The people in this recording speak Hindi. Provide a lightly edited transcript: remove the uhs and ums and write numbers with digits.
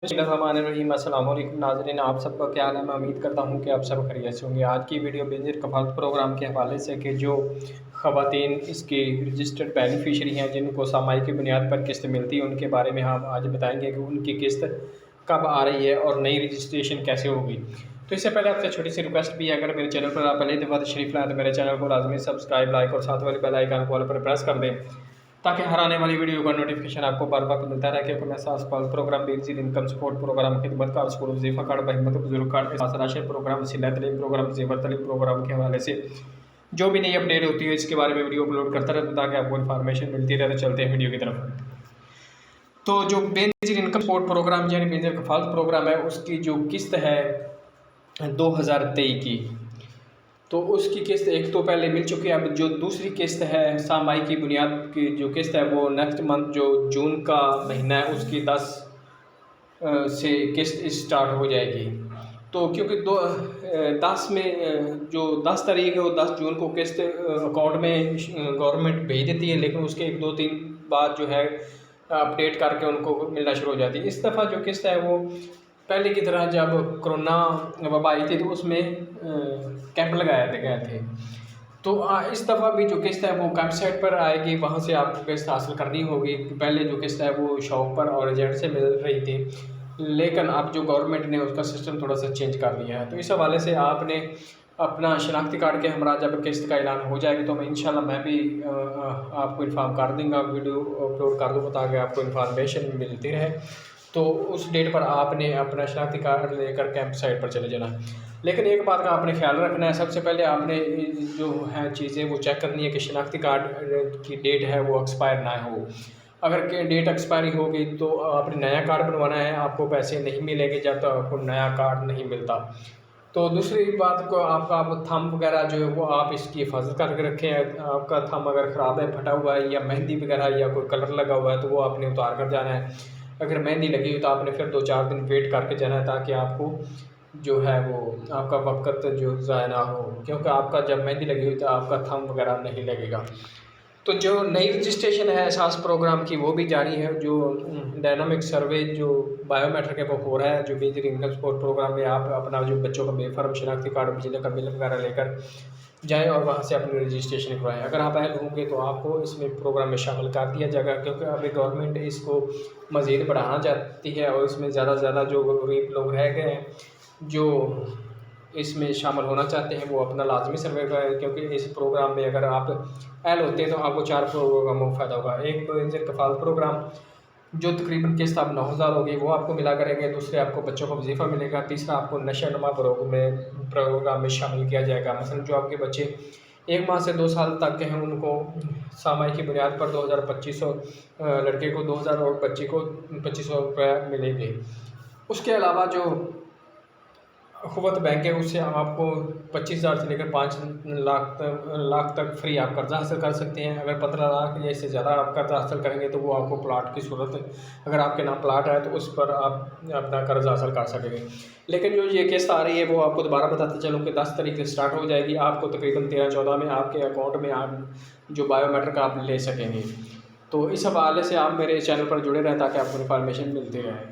बिस्मिल्लाहिर्रहमानिर्रहीम। अस्सलाम वालेकुम नाज़रीन, आप सबका क्या हाल है। मैं उम्मीद करता हूँ कि आप सब खैरियत से होंगे। आज की वीडियो बेनज़ीर कफ़ालत प्रोग्राम के हवाले से कि जो ख़वातीन इसकी रजिस्टर्ड बेनिफिशरी हैं जिनको सामाई की बुनियाद पर किस्त मिलती है, उनके बारे में हम आज बताएँगे कि उनकी किस्त कब आ रही है और नई रजिस्ट्रेशन कैसे होगी। तो इससे पहले आपसे छोटी सी रिक्वेस्ट भी है, अगर मेरे चैनल पर आप पहली दफ़ा तशरीफ़ लाएँ तो मेरे चैनल को लाज़मी सब्सक्राइब, लाइक और साथ वाले बेल आइकन को ऑल पर प्रेस कर दें, ताकि हर आने वाली वीडियो का नोटिफिकेशन आपको बर वक्त मिलता रहे। क्योंकि मैं सास पाल programme, Benazir income support programme, Khidmat card, school Wazifa card, बहिमत बुजुर्ग कार्ड, राशन प्रोग्राम, सिला तलीम प्रोग्राम, ज़ेवर तलीम प्रोग्राम के हवाले से जो भी नई अपडेट होती है इसके बारे में वीडियो अपलोड करता रहता, ताकि आपको इन्फॉर्मेशन मिलती रहे। तो चलते हैं वीडियो की तरफ। तो जो बेनज़ीर इनकम सपोर्ट प्रोग्राम यानी बेनज़ीर कफ़ालत प्रोग्राम है, उसकी जो किस्त है 2023 की, तो उसकी किस्त एक तो पहले मिल चुकी है। अब जो दूसरी किस्त है सामाई की बुनियाद की जो किस्त है, वो नेक्स्ट मंथ जो जून का महीना है उसकी 10 से किस्त स्टार्ट हो जाएगी। तो क्योंकि 10 में जो 10 तारीख है वो 10 जून को किस्त अकाउंट में गवर्नमेंट भेज देती है, लेकिन उसके 1-2-3 बाद जो है अपडेट करके उनको मिलना शुरू हो जाती है। इस दफ़ा जो किस्त है वो पहले की तरह, जब कोरोना वबा आई थी तो उसमें कैंप लगाए गए थे, तो इस दफ़ा भी जो किस्त है वो वेबसाइट पर आएगी, वहाँ से आपको किस्त हासिल करनी होगी। पहले जो किस्त है वो शॉप पर और एजेंट से मिल रही थी, लेकिन अब जो गवर्नमेंट ने उसका सिस्टम थोड़ा सा चेंज कर दिया है। तो इस हवाले से आपने अपना शनाख्ती कार्ड के हमरा जब किस्त का ऐलान हो जाएगी तो मैं इंशाल्लाह मैं भी आपको इन्फॉर्म कर दूँगा, वीडियो अपलोड कर दूँगा, ताकि आपको इन्फॉर्मेशन मिलती रहे। तो उस डेट पर आपने अपना शनाख्ती कार्ड लेकर कैंप साइट पर चले जाना। लेकिन एक बात का आपने ख्याल रखना है, सबसे पहले आपने जो है चीज़ें वो चेक करनी है कि शनाख्ती कार्ड की डेट है वो एक्सपायर ना हो। अगर कि डेट एक्सपायरी हो गई तो आपने नया कार्ड बनवाना है, आपको पैसे नहीं मिलेंगे जब तक आपको नया कार्ड नहीं मिलता। तो दूसरी बात को आपका थंब वगैरह जो है वो आप इसकी हिफाजत करके रखें। आपका थंब अगर ख़राब है, फटा हुआ है, या मेहंदी वगैरह या कोई कलर लगा हुआ है, तो वो आपने उतार कर जाना है। अगर मेहंदी लगी हुई तो आपने फिर 2-4 दिन वेट करके जाना है, ताकि आपको जो है वो आपका वक़्त जो ज़ाया ना हो, क्योंकि आपका जब मेहंदी लगी हुई तो आपका थंब वगैरह नहीं लगेगा। तो जो नई रजिस्ट्रेशन है एहसास प्रोग्राम की वो भी जारी है। जो डायनामिक सर्वे जो बायोमेट्रिक है वो हो रहा है। जो बेनज़ीर इनकम सपोर्ट प्रोग्राम में आप अपना जो बच्चों का बेफर्म शनाख्ती कार्ड, बिजली का बिल वगैरह लेकर जाएँ और वहाँ से अपनी रजिस्ट्रेशन करवाएँ। अगर आप अहल होंगे तो आपको इसमें प्रोग्राम में शामिल कर दिया जाएगा, क्योंकि अभी गवर्नमेंट इसको मज़ीद बढ़ाना चाहती है और इसमें ज़्यादा से ज़्यादा जो गरीब लोग रह गए हैं जो इसमें शामिल होना चाहते हैं वो अपना लाज़मी सर्वे करें। क्योंकि इस प्रोग्राम में अगर आप अहल होते हैं तो आपको 4 प्रोग्रामों का फ़ायदा होगा। एक तो बेनज़ीर कफ़ालत प्रोग्राम जो तकरीबन किस्त अब 9,000 होगी वो आपको मिला करेंगे। दूसरे आपको बच्चों को वजीफ़ा मिलेगा। तीसरा आपको नशा नुमा प्रोग्राम में शामिल किया जाएगा। मसलन जो आपके बच्चे 1 माह से 2 साल तक के हैं उनको सामाई की बुनियाद पर 2,500 लड़के को 2,000 और बच्ची को 2,500 रुपये मिलेंगे। उसके अलावा जो अख़ुवत बैंक है उससे आपको 25,000 से लेकर 5 लाख तक फ्री आप कर्ज़ा हासिल कर सकते हैं। अगर 15 लाख या इससे ज़्यादा आप कर्ज़ा हासिल करेंगे तो वो आपको प्लाट की सूरत, अगर आपके नाम प्लाट है तो उस पर आप अपना कर्ज़ा हासिल कर सकेंगे। लेकिन जो ये किस्त आ रही है वो आपको दोबारा बताते चलूँ कि 10 तारीख से स्टार्ट हो जाएगी। आपको तकरीबन 13-14 में आपके अकाउंट में आप जो बायोमेट्रिक आप ले सकेंगे। तो इस हवाले से आप मेरे चैनल पर जुड़े रहें ताकि आपको इन्फॉर्मेशन मिलती रहे।